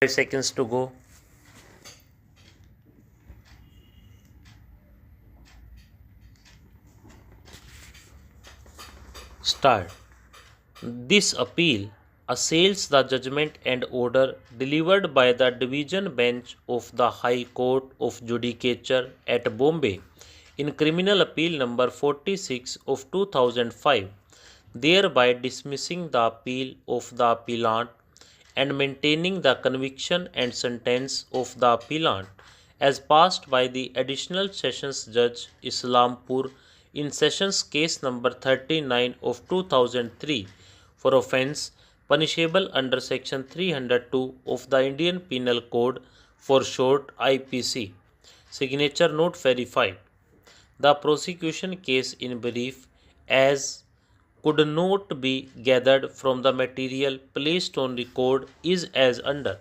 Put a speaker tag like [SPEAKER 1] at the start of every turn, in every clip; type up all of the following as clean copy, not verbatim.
[SPEAKER 1] 5 seconds to go. Start. This appeal assails the judgment and order delivered by the Division Bench of the High Court of Judicature at Bombay in Criminal Appeal number 46 of 2005, thereby dismissing the appeal of the appellant and maintaining the conviction and sentence of the appellant as passed by the Additional Sessions Judge Islampur in Sessions Case number 39 of 2003 for offence punishable under Section 302 of the Indian Penal Code, for short IPC. Signature note verified. The prosecution case in brief, as could not be gathered from the material placed on record, is as under.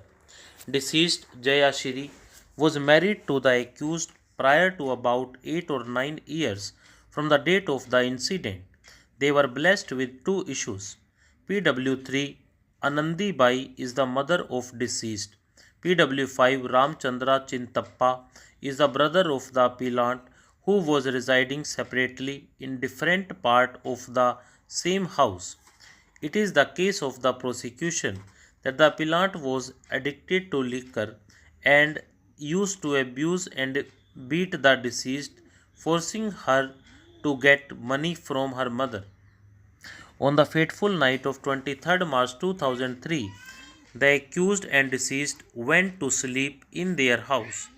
[SPEAKER 1] Deceased Jayashri was married to the accused prior to about 8 or 9 years from the date of the incident. They were blessed with two issues. PW3 Anandi Bai is the mother of deceased. PW5 Ramchandra Chintappa is the brother of the appellant who was residing separately in different part of the same house. It is the case of the prosecution that the appellant was addicted to liquor and used to abuse and beat the deceased, forcing her to get money from her mother. On the fateful night of 23rd March 2003, the accused and deceased went to sleep in their house.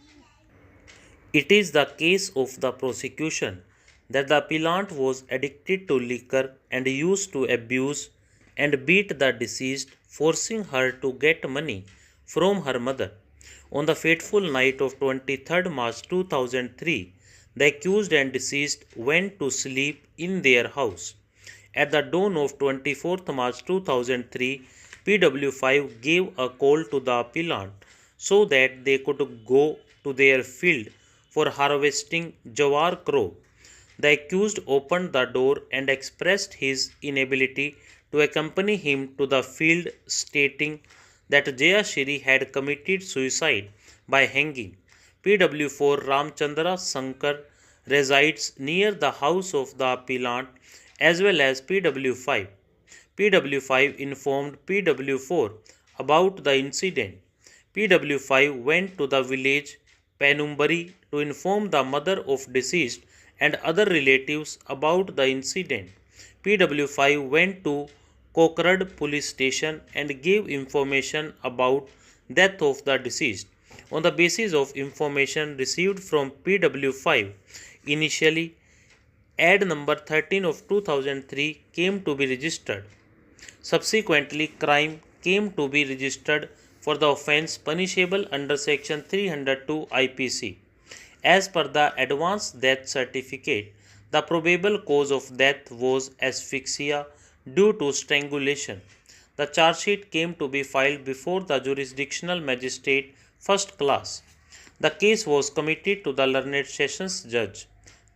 [SPEAKER 1] It is the case of the prosecution that the appellant was addicted to liquor and used to abuse and beat the deceased, forcing her to get money from her mother. On the fateful night of 23rd March 2003, the accused and deceased went to sleep in their house. At the dawn of 24th March 2003, PW5 gave a call to the appellant so that they could go to their field for harvesting jawar crop. The accused opened the door and expressed his inability to accompany him to the field, stating that Jayashri had committed suicide by hanging. PW4 Ramchandra Sankar resides near the house of the appellant as well as PW5. PW5 informed PW4 about the incident. PW5 went to the village Penumbari to inform the mother of deceased and other relatives about the incident. PW5 went to Kokrad police station and gave information about death of the deceased. On the basis of information received from PW5, initially ad number 13 of 2003 came to be registered. Subsequently, crime came to be registered for the offence punishable under Section 302 IPC. As per the advance death certificate, the probable cause of death was asphyxia due to strangulation. The charge sheet came to be filed before the jurisdictional magistrate first class. The case was committed to the learned sessions judge.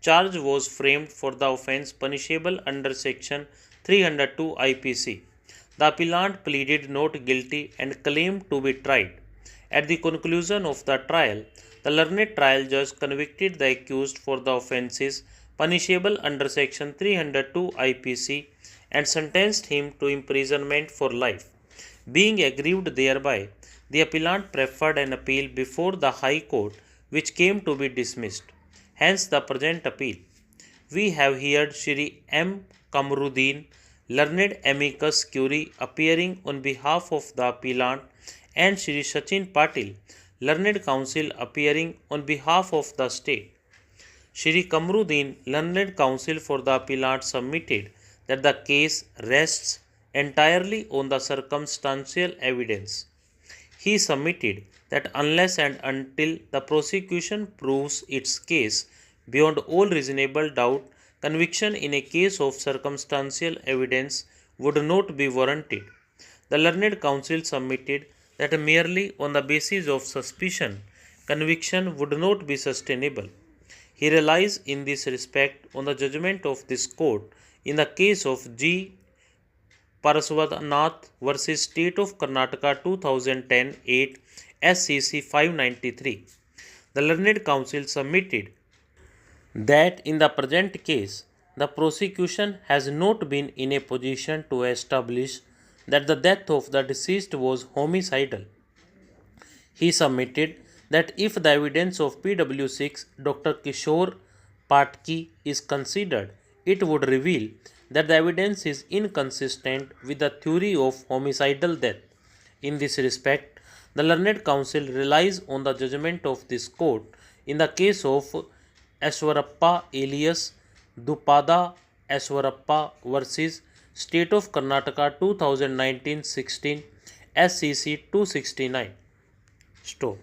[SPEAKER 1] Charge was framed for the offence punishable under Section 302 IPC. The appellant pleaded not guilty and claimed to be tried. At the conclusion of the trial, the learned trial judge convicted the accused for the offences punishable under Section 302 IPC and sentenced him to imprisonment for life. Being aggrieved thereby, the appellant preferred an appeal before the High Court, which came to be dismissed. Hence the present appeal. We have heard Shri M. Kamruddin, learned amicus curiae, appearing on behalf of the appellant, and Shri Sachin Patil, learned counsel, appearing on behalf of the state. Shri Kamruddin, learned counsel for the appellant, submitted that the case rests entirely on the circumstantial evidence. He submitted that unless and until the prosecution proves its case beyond all reasonable doubt, conviction in a case of circumstantial evidence would not be warranted. The learned counsel submitted that merely on the basis of suspicion, conviction would not be sustainable. He relies in this respect on the judgment of this court in the case of G. Paraswanath versus State of Karnataka 2010-8 SCC 593. The Learned Counsel submitted that in the present case, the prosecution has not been in a position to establish that the death of the deceased was homicidal. He submitted that if the evidence of PW6 Dr. Kishore Patki is considered, it would reveal that the evidence is inconsistent with the theory of homicidal death. In this respect, the Learned Counsel relies on the judgment of this court in the case of Ashwarappa alias Dupada Ashwarappa versus State of Karnataka 2019-16 SCC 269. Stop.